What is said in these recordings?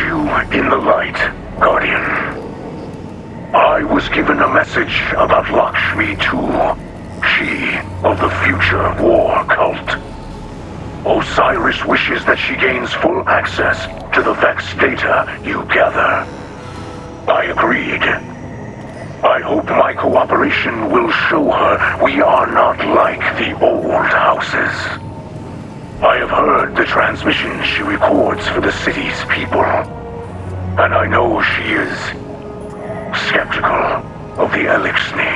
you in the light, Guardian. I was given a message about Lakshmi too. She of the future war cult. Osiris wishes that she gains full access to the Vex data you gather. I agreed. I hope my cooperation will show her we are not like the old houses. I have heard the transmissions she records for the city's people, and I know she is skeptical of the Elixni.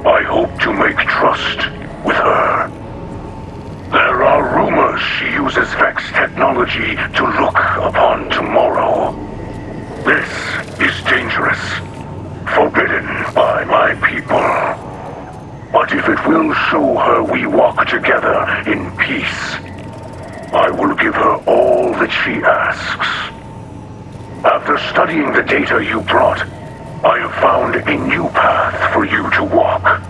I hope to make trust with her. There are rumors she uses Vex technology to look upon tomorrow. This is dangerous, forbidden by my people. But if it will show her we walk together in peace, I will give her all that she asks. After studying the data you brought, I have found a new path for you to walk.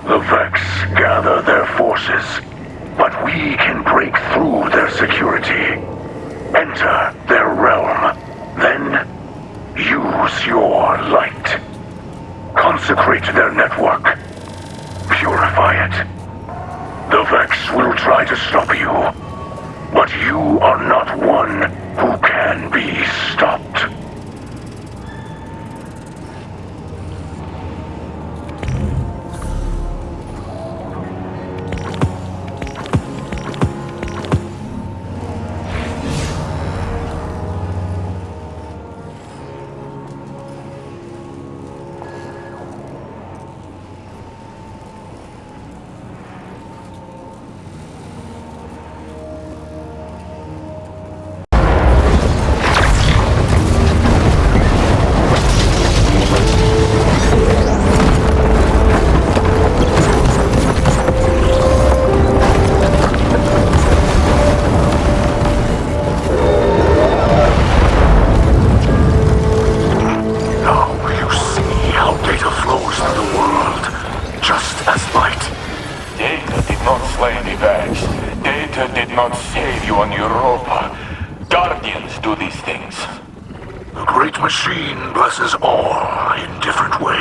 The Vex gather their forces, but we can break through their security, enter their realm, then use your light. Consecrate their network. Purify it. The Vex will try to stop you, but you are not one who can be stopped. Blesses all in different ways.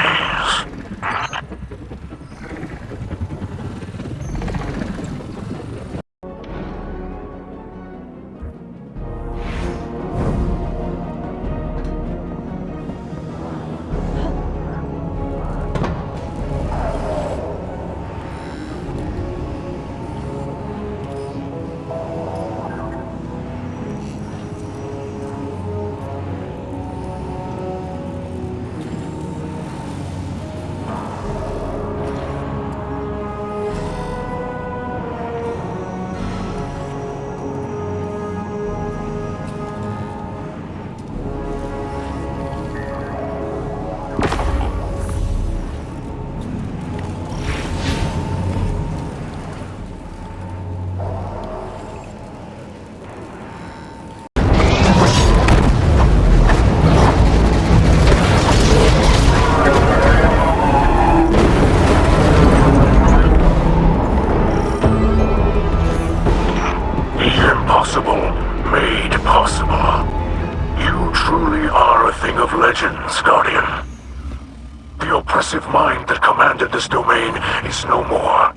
Mind that commanded this domain is no more,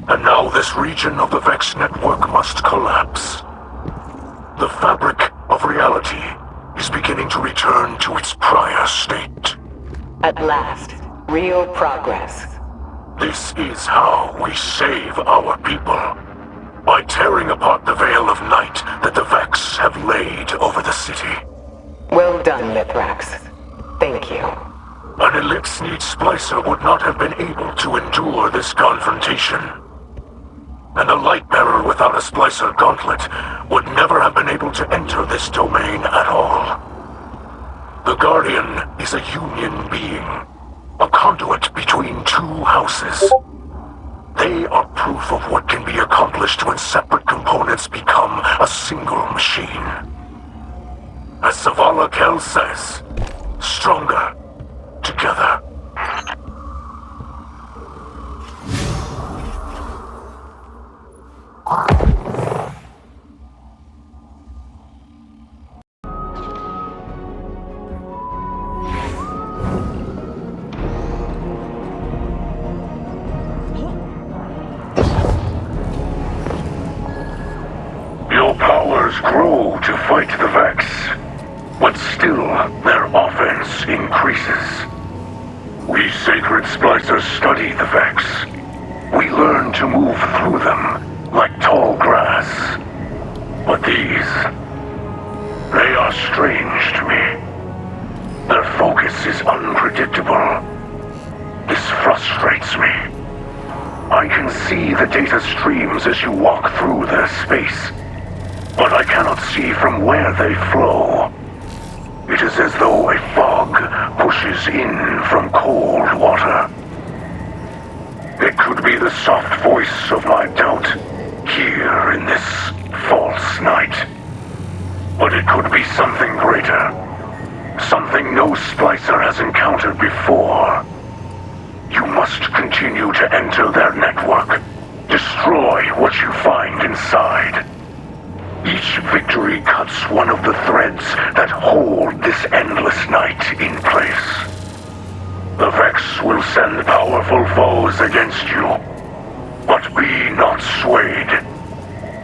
and now this region of the Vex network must collapse. The fabric of reality is beginning to return to its prior state. At last, real progress. This is how we save our people. By tearing apart the veil of night that the Vex have laid over the city. Well done, Mithrax. Thank you. An elite-sneed Splicer would not have been able to endure this confrontation. And a Lightbearer without a Splicer gauntlet would never have been able to enter this domain at all. The Guardian is a union being, a conduit between two houses. They are proof of what can be accomplished when separate components become a single machine. As Zavala Kel says, stronger together. grow to fight the Vex, but still their offense increases. We Sacred Splicers study the Vex. We learn to move through them like tall grass. But these, they are strange to me. Their focus is unpredictable. This frustrates me. I can see the data streams as you walk through their space, but I cannot see from where they flow. It is as though a fog pushes in from cold water. It could be the soft voice of my doubt here in this false night. But it could be something greater. Something no Splicer has encountered before. You must continue to enter their network. Destroy what you find inside. Each victory cuts one of the threads that hold this endless night in place. The Vex will send powerful foes against you, but be not swayed.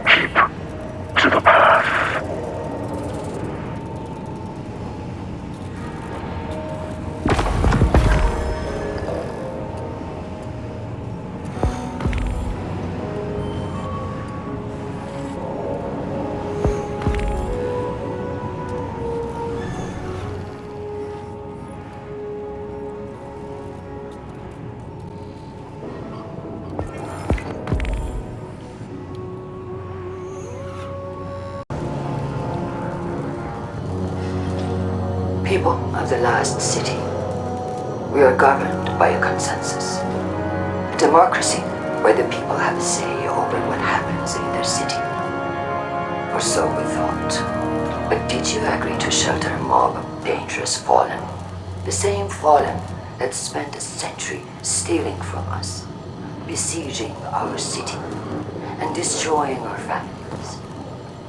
Keep to the path. People of the last city, we are governed by a consensus. A democracy where the people have a say over what happens in their city. Or so we thought. But did you agree to shelter a mob of dangerous fallen? The same fallen that spent a century stealing from us, besieging our city, and destroying our families.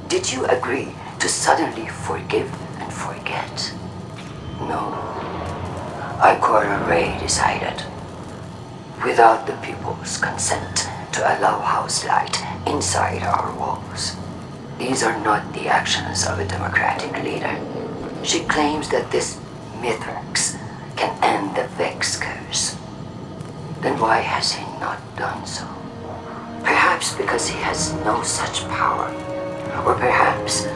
Did you agree to suddenly forgive and forget? No. Ikora Ray decided, without the people's consent, to allow house light inside our walls. These are not the actions of a democratic leader. She claims that this Mithrax can end the Vex curse. Then why has he not done so? Perhaps because he has no such power, or perhaps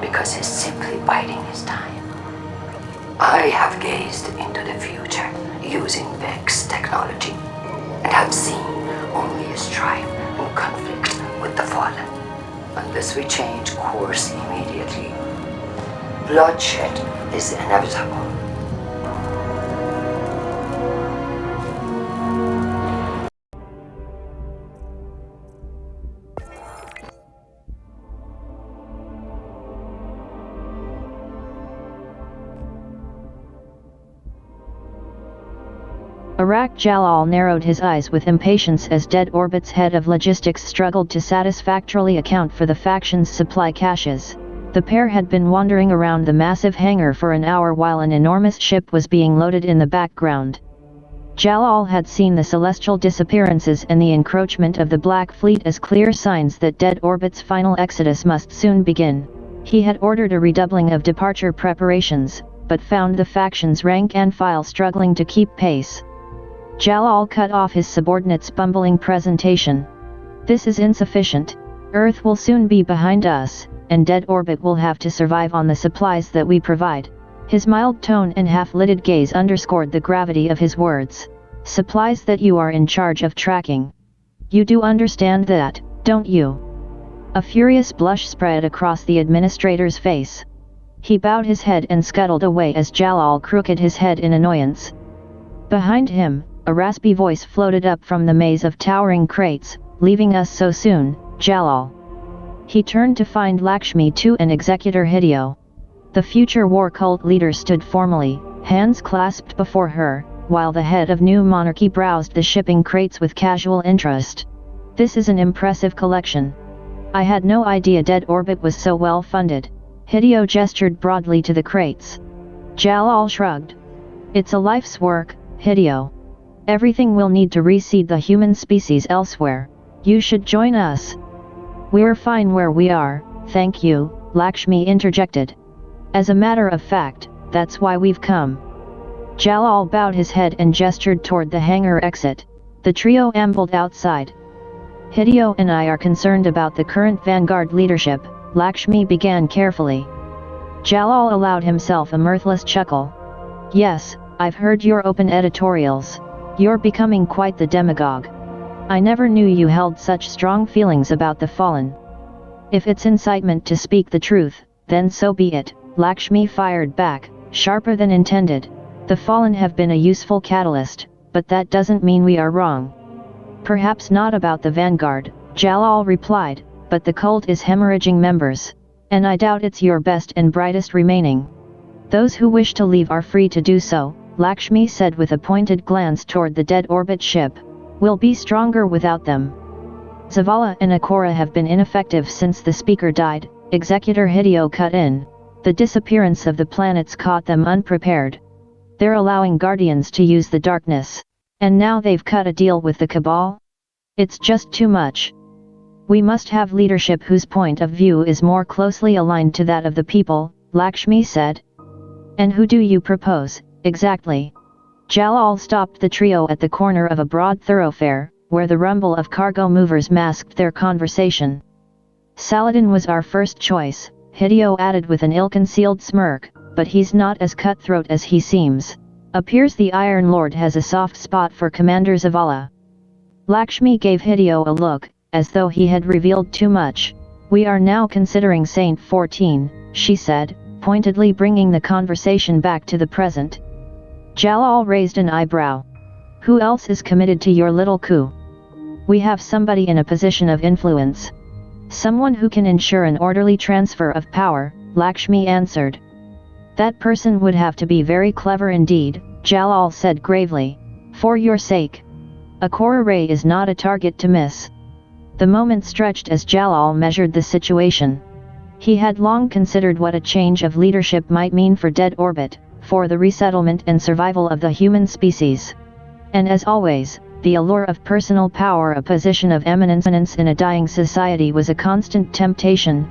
because he's simply biding his time. I have gazed into the future using Vex technology and have seen only a strife and conflict with the Fallen. Unless we change course immediately, bloodshed is inevitable. Arach Jalal narrowed his eyes with impatience as Dead Orbit's head of logistics struggled to satisfactorily account for the faction's supply caches. The pair had been wandering around the massive hangar for an hour while an enormous ship was being loaded in the background. Jalal had seen the celestial disappearances and the encroachment of the Black Fleet as clear signs that Dead Orbit's final exodus must soon begin. He had ordered a redoubling of departure preparations, but found the faction's rank and file struggling to keep pace. Jalal cut off his subordinate's bumbling presentation. This is insufficient. Earth will soon be behind us, and Dead Orbit will have to survive on the supplies that we provide. His mild tone and half-lidded gaze underscored the gravity of his words. Supplies that you are in charge of tracking. You do understand that, don't you? A furious blush spread across the administrator's face. He bowed his head and scuttled away as Jalal crooked his head in annoyance. Behind him, a raspy voice floated up from the maze of towering crates. Leaving us so soon, Jalal. He turned to find Lakshmi II and Executor Hideo. The future war cult leader stood formally, hands clasped before her, while the head of New Monarchy browsed the shipping crates with casual interest. This is an impressive collection. I had no idea Dead Orbit was so well funded. Hideo gestured broadly to the crates. Jalal shrugged. It's a life's work, Hideo. Everything will need to reseed the human species elsewhere. You should join us. We're fine where we are, thank you, Lakshmi interjected. As a matter of fact, that's why we've come. Jalal bowed his head and gestured toward the hangar exit. The trio ambled outside. Hideo and I are concerned about the current Vanguard leadership, Lakshmi began carefully. Jalal allowed himself a mirthless chuckle. Yes, I've heard your open editorials. You're becoming quite the demagogue. I never knew you held such strong feelings about the fallen. If it's incitement to speak the truth, then so be it, Lakshmi fired back, sharper than intended. The fallen have been a useful catalyst, but that doesn't mean we are wrong. Perhaps not about the Vanguard, Jalal replied, but the cult is hemorrhaging members. And I doubt it's your best and brightest remaining. Those who wish to leave are free to do so, Lakshmi said with a pointed glance toward the dead orbit ship. We'll be stronger without them. Zavala and Ikora have been ineffective since the speaker died, Executor Hideo cut in. The disappearance of the planets caught them unprepared. They're allowing Guardians to use the darkness. And now they've cut a deal with the Cabal? It's just too much. We must have leadership whose point of view is more closely aligned to that of the people, Lakshmi said. And who do you propose, exactly? Jalal stopped the trio at the corner of a broad thoroughfare, where the rumble of cargo movers masked their conversation. Saladin was our first choice, Hideo added with an ill-concealed smirk, but he's not as cutthroat as he seems. Appears the Iron Lord has a soft spot for Commander Zavala. Lakshmi gave Hideo a look, as though he had revealed too much. We are now considering Saint 14, she said, pointedly bringing the conversation back to the present. Jalal raised an eyebrow. Who else is committed to your little coup? We have somebody in a position of influence. Someone who can ensure an orderly transfer of power, Lakshmi answered. That person would have to be very clever indeed, Jalal said gravely. For your sake. Ikora Ray is not a target to miss. The moment stretched as Jalal measured the situation. He had long considered what a change of leadership might mean for dead orbit, for the resettlement and survival of the human species. And as always, the allure of personal power, a position of eminence in a dying society, was a constant temptation,